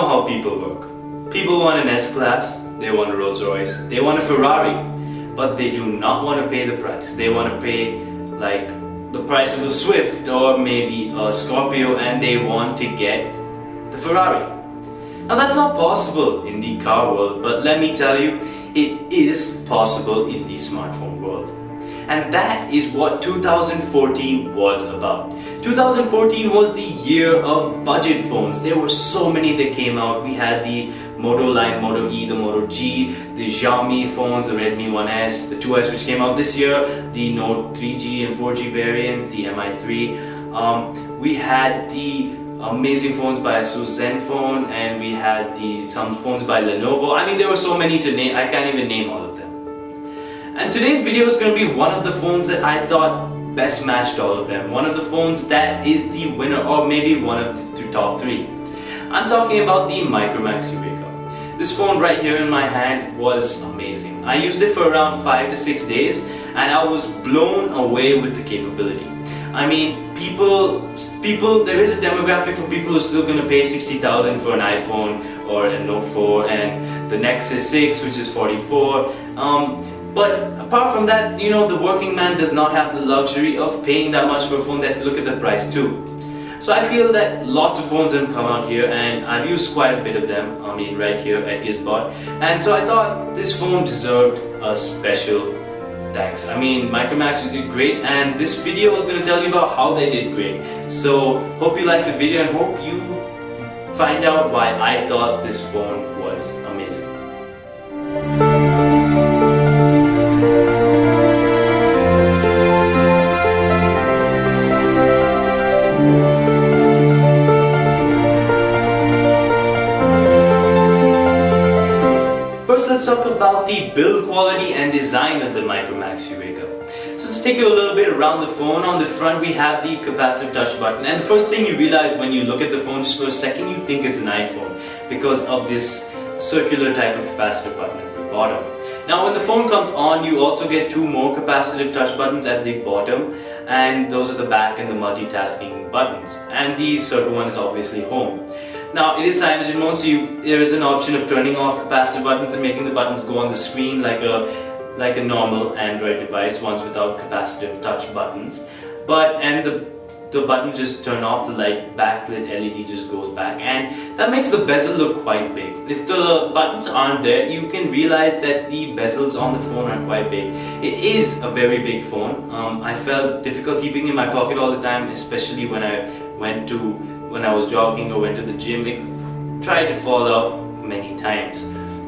know how people work. People want an S-Class, they want a Rolls Royce, they want a Ferrari, but they do not want to pay the price. They want to pay like the price of a Swift or maybe a Scorpio, and they want to get the Ferrari. Now that's not possible in the car world, but let me tell you, it is possible in the smartphone world. And that is what 2014 was about. 2014 was the year of budget phones. There were so many that came out. We had the Moto line, Moto E, the Moto G, the Xiaomi phones, the Redmi 1S, the 2S which came out this year, the Note 3G and 4G variants, the Mi3. We had the amazing phones by Asus Zenfone, and we had some phones by Lenovo. I mean, there were so many to name, I can't even name all of them. And today's video is going to be one of the phones that I thought best matched all of them. One of the phones that is the winner, or maybe one of the top three. I'm talking about the Micromax Eureka. This phone right here in my hand was amazing. I used it for around 5 to 6 days and I was blown away with the capability. I mean, there is a demographic for people who are still going to pay 60,000 for an iPhone or a Note 4 and the Nexus 6, which is 44. But apart from that, you know, the working man does not have the luxury of paying that much for a phone. That look at the price too. So I feel that lots of phones have come out here, and I've used quite a bit of them. I mean, right here at GizBot, and so I thought this phone deserved a special thanks. I mean, Micromax did great, and this video is going to tell you about how they did great. So hope you like the video and hope you find out why I thought this phone was amazing. First, let's talk about the build quality and design of the Micromax Eureka. So let's take you a little bit around the phone. On the front we have the capacitive touch button, and the first thing you realize when you look at the phone just for a second, you think it's an iPhone because of this circular type of capacitive button at the bottom. Now when the phone comes on, you also get two more capacitive touch buttons at the bottom, and those are the back and the multitasking buttons, and the circle one is obviously home. Now it is CyanogenMod, so there is an option of turning off capacitive buttons and making the buttons go on the screen like a normal Android device, ones without capacitive touch buttons. And the buttons just turn off, the backlit LED just goes back, and that makes the bezel look quite big. If the buttons aren't there, you can realize that the bezels on the phone are quite big. It is a very big phone. I felt difficult keeping it in my pocket all the time, especially when I was jogging or went to the gym. It tried to fall out many times.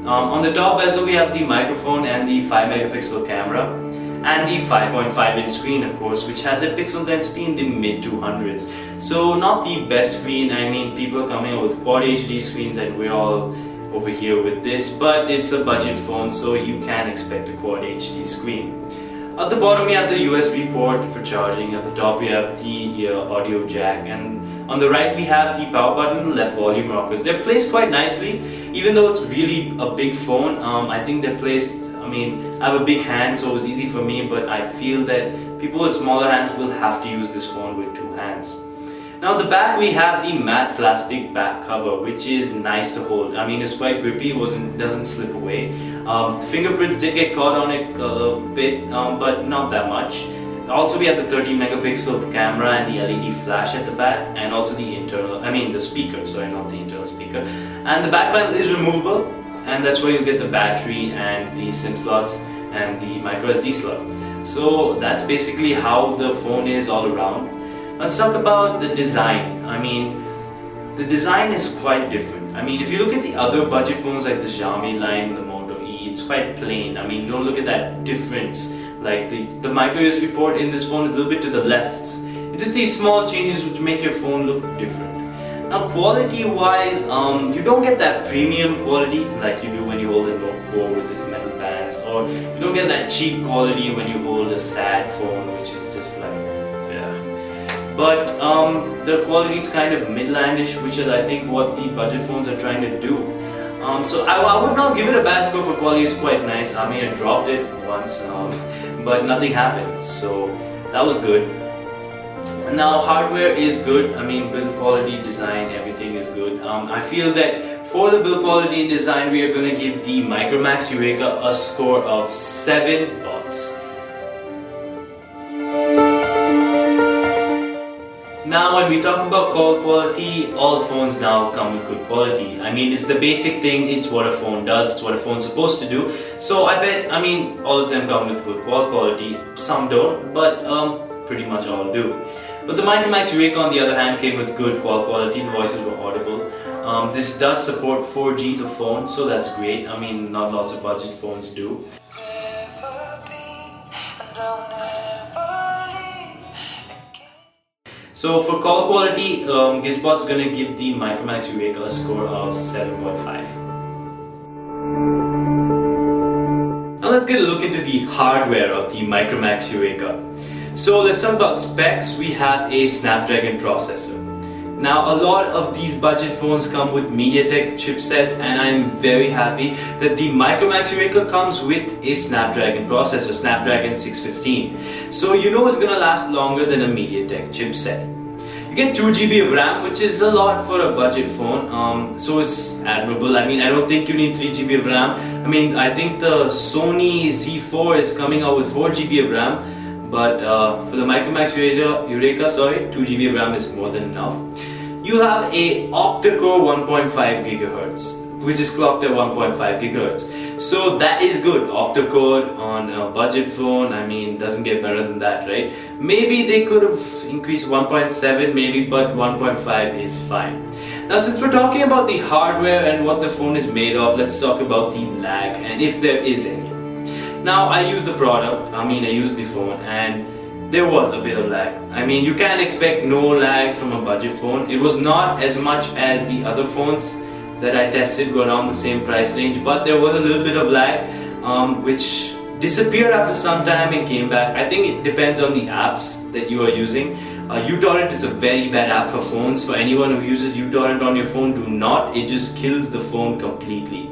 On the top bezel we have the microphone and the 5 megapixel camera, and the 5.5 inch screen, of course, which has a pixel density in the mid 200s. So not the best screen. I mean, people are coming out with quad HD screens and we're all over here with this, but it's a budget phone, so you can expect a quad HD screen. At the bottom we have the USB port for charging, at the top we have the audio jack, and on the right we have the power button, left volume rockers. They're placed quite nicely, even though it's really a big phone. I think they're placed, I mean, I have a big hand, so it was easy for me, but I feel that people with smaller hands will have to use this phone with two hands. Now at the back we have the matte plastic back cover, which is nice to hold. I mean, it's quite grippy, doesn't slip away. The fingerprints did get caught on it a bit, but not that much. Also we have the 13 megapixel camera and the LED flash at the back, and also the speaker, sorry, not the internal speaker. And the back panel is removable, and that's where you'll get the battery and the SIM slots and the micro SD slot. So that's basically how the phone is all around. Let's talk about the design. I mean, the design is quite different. I mean, if you look at the other budget phones like the Xiaomi line, the Moto E, it's quite plain. I mean, don't look at that difference. Like the micro USB port in this phone is a little bit to the left. It's just these small changes which make your phone look different. Now quality wise, you don't get that premium quality like you do when you hold a Note 4 with its metal bands, or you don't get that cheap quality when you hold a sad phone, which is just like, but the quality is kind of midlandish, which is I think what the budget phones are trying to do. So I would not give it a bad score for quality. It's quite nice. I mean, I dropped it once, but nothing happened, so that was good. Now hardware is good. I mean, build quality, design, everything is good. I feel that For the build quality and design, we are going to give the Micromax Eureka a score of 7 bots. Now when we talk about call quality, all phones now come with good quality. I mean, it's the basic thing, it's what a phone does, it's what a phone's supposed to do. So I mean, all of them come with good call quality. Some don't, but pretty much all do. But the Micromax Eureka on the other hand came with good call quality, the voices were audible. This does support 4G the phone, so that's great. I mean, not lots of budget phones do. So for call quality, GizBot's gonna give the Micromax Eureka a score of 7.5. Now let's get a look into the hardware of the Micromax Eureka. So let's talk about specs. We have a Snapdragon processor. Now a lot of these budget phones come with MediaTek chipsets, and I'm very happy that the Micromax Eureka comes with a Snapdragon processor, Snapdragon 615. So you know it's gonna last longer than a MediaTek chipset. You get 2 GB of RAM, which is a lot for a budget phone, so it's admirable. I mean, I don't think you need 3 GB of RAM. I mean, I think the Sony Z4 is coming out with 4 GB of RAM, but for the Micromax Eureka, 2 GB of RAM is more than enough. You have a octa-core 1.5 GHz, which is clocked at 1.5 GHz. So that is good. Octa-core on a budget phone, I mean, doesn't get better than that, right? Maybe they could have increased 1.7 maybe, but 1.5 is fine. Now since we're talking about the hardware and what the phone is made of, let's talk about the lag and if there is any. Now I used the product, I used the phone, and there was a bit of lag. I mean, you can't expect no lag from a budget phone. It was not as much as the other phones that I tested were around the same price range, but there was a little bit of lag which disappeared after some time and came back. I think it depends on the apps that you are using. uTorrent is a very bad app for phones. For anyone who uses uTorrent on your phone, do not. It just kills the phone completely.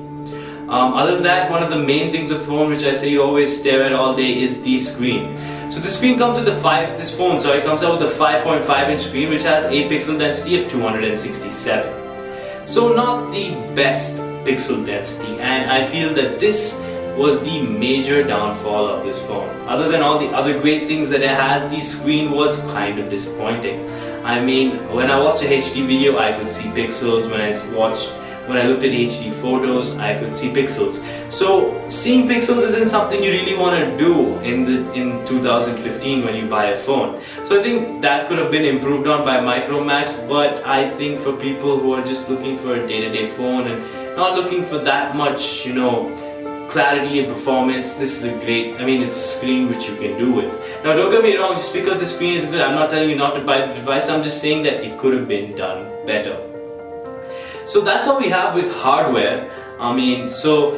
Other than that, one of the main things of phone which I say you always stare at all day is the screen. So the screen comes with this phone comes out with a 5.5-inch screen which has a pixel density of 267. So not the best pixel density, and I feel that this was the major downfall of this phone. Other than all the other great things that it has, the screen was kind of disappointing. I mean, when I watched a HD video, I could see pixels. When I looked at HD photos, I could see pixels. So seeing pixels isn't something you really want to do in 2015 when you buy a phone. So I think that could have been improved on by Micromax, but I think for people who are just looking for a day-to-day phone and not looking for that much, clarity and performance, this is a great, it's a screen which you can do with. Now don't get me wrong, just because the screen is good, I'm not telling you not to buy the device, I'm just saying that it could have been done better. So that's all we have with hardware. So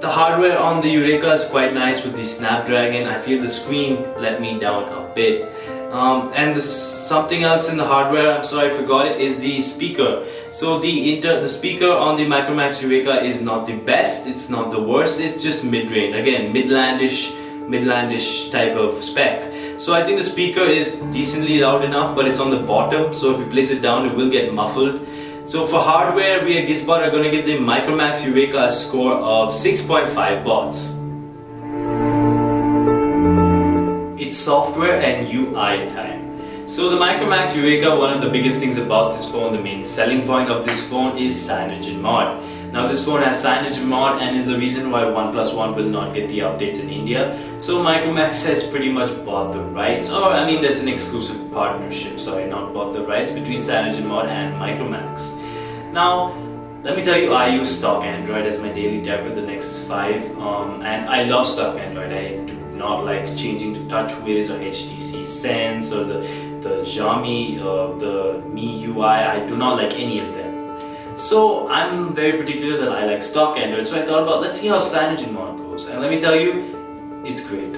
the hardware on the Eureka is quite nice with the Snapdragon. I feel the screen let me down a bit. And something else in the hardware, I'm sorry I forgot it, is the speaker. So the speaker on the Micromax Eureka is not the best, it's not the worst, it's just mid-range. Again, midlandish type of spec. So I think the speaker is decently loud enough, but it's on the bottom, so if you place it down it will get muffled. So for hardware, we at GizBot are going to give the Micromax Eureka a score of 6.5 bots. It's software and UI time. So the Micromax Eureka, one of the biggest things about this phone, the main selling point of this phone is CyanogenMod. Now this phone has CyanogenMod and is the reason why OnePlus One will not get the updates in India. So Micromax has pretty much bought the rights, or that's an exclusive partnership, not bought the rights between CyanogenMod and Micromax. Now, let me tell you, I use stock Android as my daily tab with the Nexus 5 and I love stock Android. I do not like changing to TouchWiz or HTC Sense or the Xiaomi or the Mi UI. I do not like any of them. So I'm very particular that I like stock Android, so I thought about let's see how CyanogenMod goes, and let me tell you, it's great.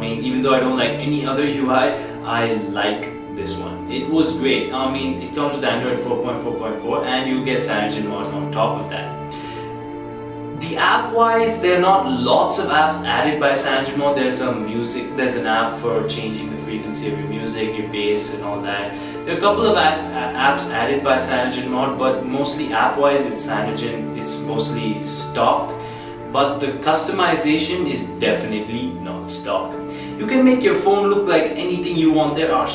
Even though I don't like any other UI, I like this one. It was great. It comes with Android 4.4.4 and you get CyanogenMod on top of that. The app wise, there are not lots of apps added by CyanogenMod. There's an app for changing the frequency of your music, your bass and all that. There are a couple of apps added by CyanogenMod, but mostly app wise it's Cyanogen, it's mostly stock. But the customization is definitely not stock. You can make your phone look like anything you want. There are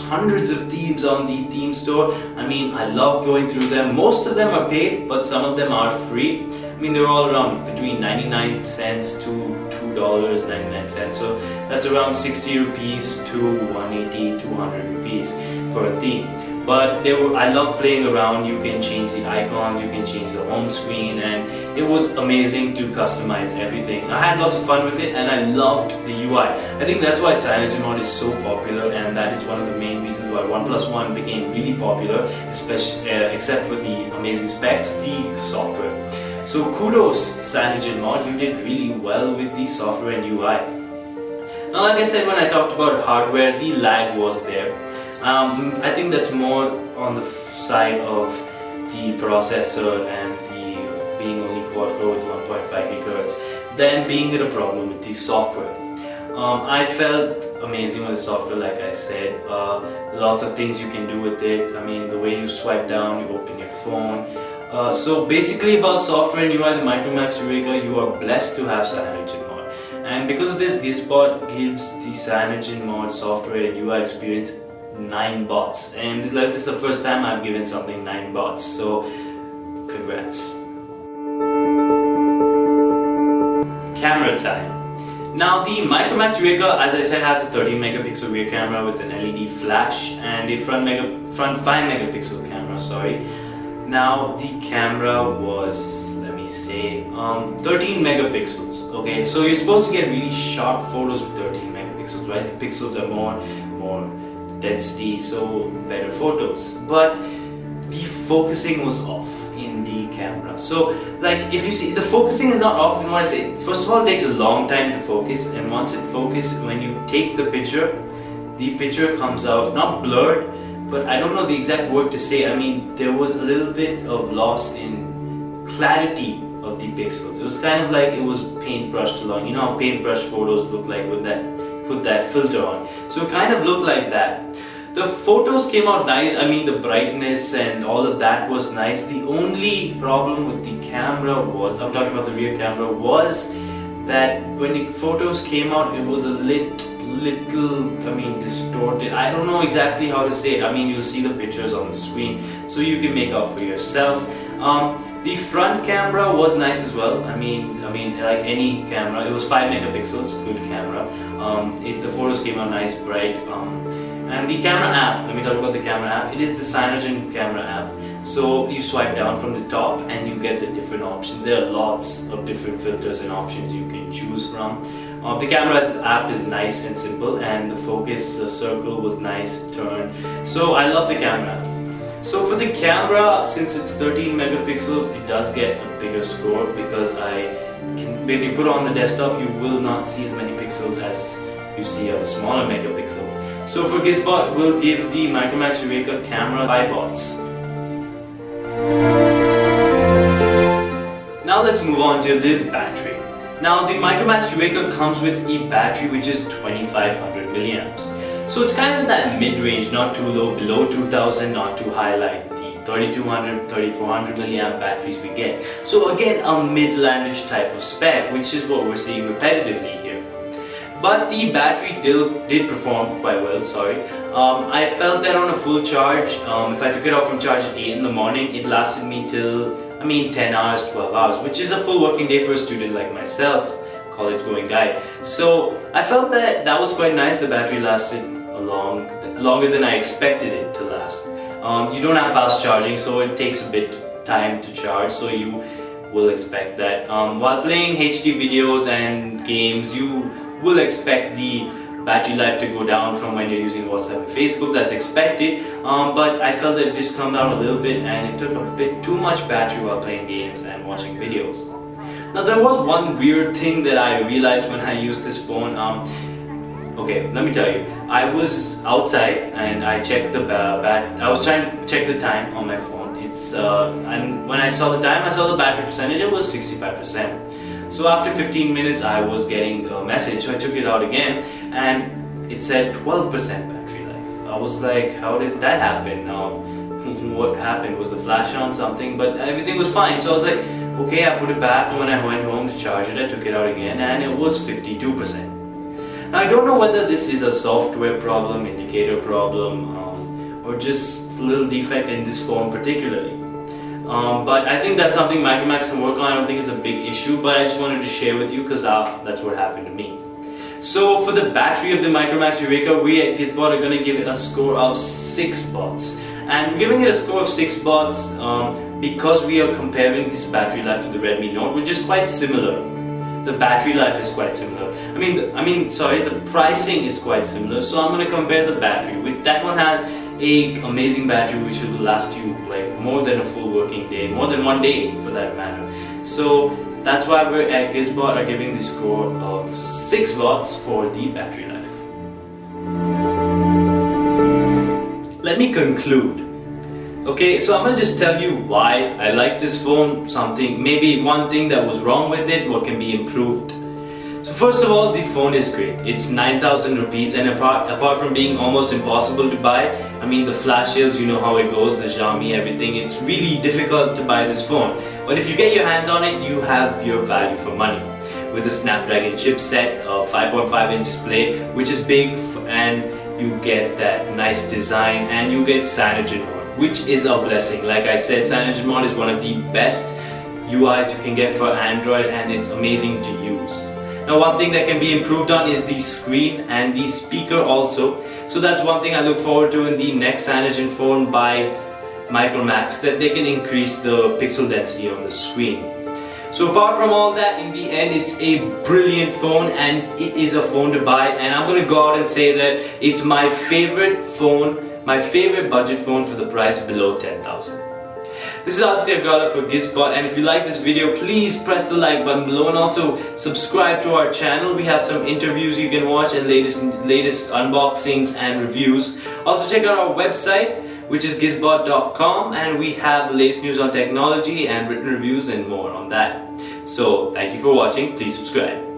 hundreds of themes on the theme store. I mean, I love going through them. Most of them are paid, but some of them are free. I mean, they're all around between 99 cents to $2.99. So that's around 60 rupees to 180, 200 rupees for a theme. But I love playing around. You can change the icons, you can change the home screen, and it was amazing to customize everything. I had lots of fun with it and I loved the UI. I think that's why CyanogenMod is so popular, and that is one of the main reasons why OnePlus One became really popular, especially except for the amazing specs, the software. So kudos CyanogenMod, you did really well with the software and UI. Now, like I said, when I talked about hardware, the lag was there. I think that's more on the side of the processor and the being only quad-core with 1.5 GHz than being a problem with the software. I felt amazing with the software, like I said. Lots of things you can do with it. I mean, the way you swipe down, you open your phone. So basically about software and UI, the Micromax Eureka, you are blessed to have CyanogenMod. And because of this, GizBot gives the CyanogenMod software and UI experience 9 bots, and this is the first time I've given something 9 bots, so congrats. Camera time. Now the Micromax Eureka, as I said, has a 13 megapixel rear camera with an LED flash and a front 5 megapixel camera, sorry. Now the camera was, let me say, 13 megapixels, okay? So you're supposed to get really sharp photos with 13 megapixels, right? The pixels are more density, so better photos, but the focusing was off in the camera. So like, if you see, the focusing is not off in what I say. First of all, it takes a long time to focus, and once it focuses, when you take the picture comes out not blurred, but I don't know the exact word to say. I mean, there was a little bit of loss in clarity of the pixels. It was kind of like it was paintbrushed along. You know how paintbrush photos look like with that, put that filter on. So it kind of looked like that. The photos came out nice. I mean, the brightness and all of that was nice. The only problem with the camera was, I'm talking about the rear camera, was that when the photos came out, it was a little, I mean, distorted. I don't know exactly how to say it. I mean, you'll see the pictures on the screen, so you can make out for yourself. The front camera was nice as well. I mean, like any camera, it was 5 megapixels, good camera. The photos came out nice, bright. And the camera app, let me talk about the camera app. It is the Cyanogen camera app. So you swipe down from the top and you get the different options. There are lots of different filters and options you can choose from. The camera app is nice and simple, and the focus circle was nice, turn. So I love the camera app. So for the camera, since it's 13 megapixels, it does get a bigger score, because when you put it on the desktop, you will not see as many pixels as you see of a smaller megapixel. So for GizBot, we'll give the Micromax Eureka camera 5 bots. Now let's move on to the battery. Now the Micromax Eureka comes with a battery which is 2500 milliamps. So it's kind of in that mid-range, not too low, below 2000, not too high like the 3200, 3400 milliamp batteries we get. So again, a mid-landish type of spec, which is what we're seeing repetitively here. But the battery did perform quite well, sorry. I felt that on a full charge, if I took it off from charge at 8 in the morning, it lasted me till, 10 hours, 12 hours, which is a full working day for a student like myself, college going guy. So I felt that was quite nice. The battery lasted longer than I expected it to last. You don't have fast charging, so it takes a bit time to charge, so you will expect that. While playing HD videos and games, you will expect the battery life to go down from when you're using WhatsApp and Facebook. That's expected, but I felt that it just calmed down a little bit, and it took a bit too much battery while playing games and watching videos. Now there was one weird thing that I realized when I used this phone. Okay, let me tell you. I was outside and I checked I was trying to check the time on my phone. and when I saw the time, I saw the battery percentage, it was 65%. So after 15 minutes I was getting a message, so I took it out again and it said 12% battery life. I was like, how did that happen? What happened? Was the flash on something? But everything was fine, so I was like, okay, I put it back, and when I went home to charge it, I took it out again and it was 52%. Now I don't know whether this is a software problem, indicator problem, or just a little defect in this phone particularly. But I think that's something Micromax can work on. I don't think it's a big issue, but I just wanted to share with you because that's what happened to me. So for the battery of the Micromax Eureka, we at GizBot are going to give it a score of 6 bots. And we're giving it a score of 6 bots because we are comparing this battery life to the Redmi Note, which is quite similar. The battery life is quite similar. The pricing is quite similar. So I'm going to compare the battery. That one has an amazing battery which will last you like more than a full working day, more than 1 day for that matter. So that's why we're at GizBot are giving the score of 6 watts for the battery life. Let me conclude. Okay, so I'm gonna just tell you why I like this phone, maybe one thing that was wrong with it, what can be improved. So first of all, the phone is great. It's 9,000 rupees, and apart from being almost impossible to buy, the flash sales, you know how it goes, the Xiaomi, everything, it's really difficult to buy this phone. But if you get your hands on it, you have your value for money. With the Snapdragon chipset, 5.5-inch display, which is big, and you get that nice design, and you get CyanogenMod, which is a blessing. Like I said, CyanogenMod is one of the best UIs you can get for Android, and it's amazing to use. Now one thing that can be improved on is the screen and the speaker also. So that's one thing I look forward to in the next Cyanogen phone by Micromax, that they can increase the pixel density on the screen. So apart from all that, in the end it's a brilliant phone, and it is a phone to buy, and I'm gonna go out and say that it's my favorite phone, my favorite budget phone for the price below 10,000. This is Aditya Gala for GizBot, and if you like this video, please press the like button below and also subscribe to our channel. We have some interviews you can watch and latest unboxings and reviews. Also check out our website, which is gizbot.com, and we have the latest news on technology and written reviews and more on that. So thank you for watching. Please subscribe.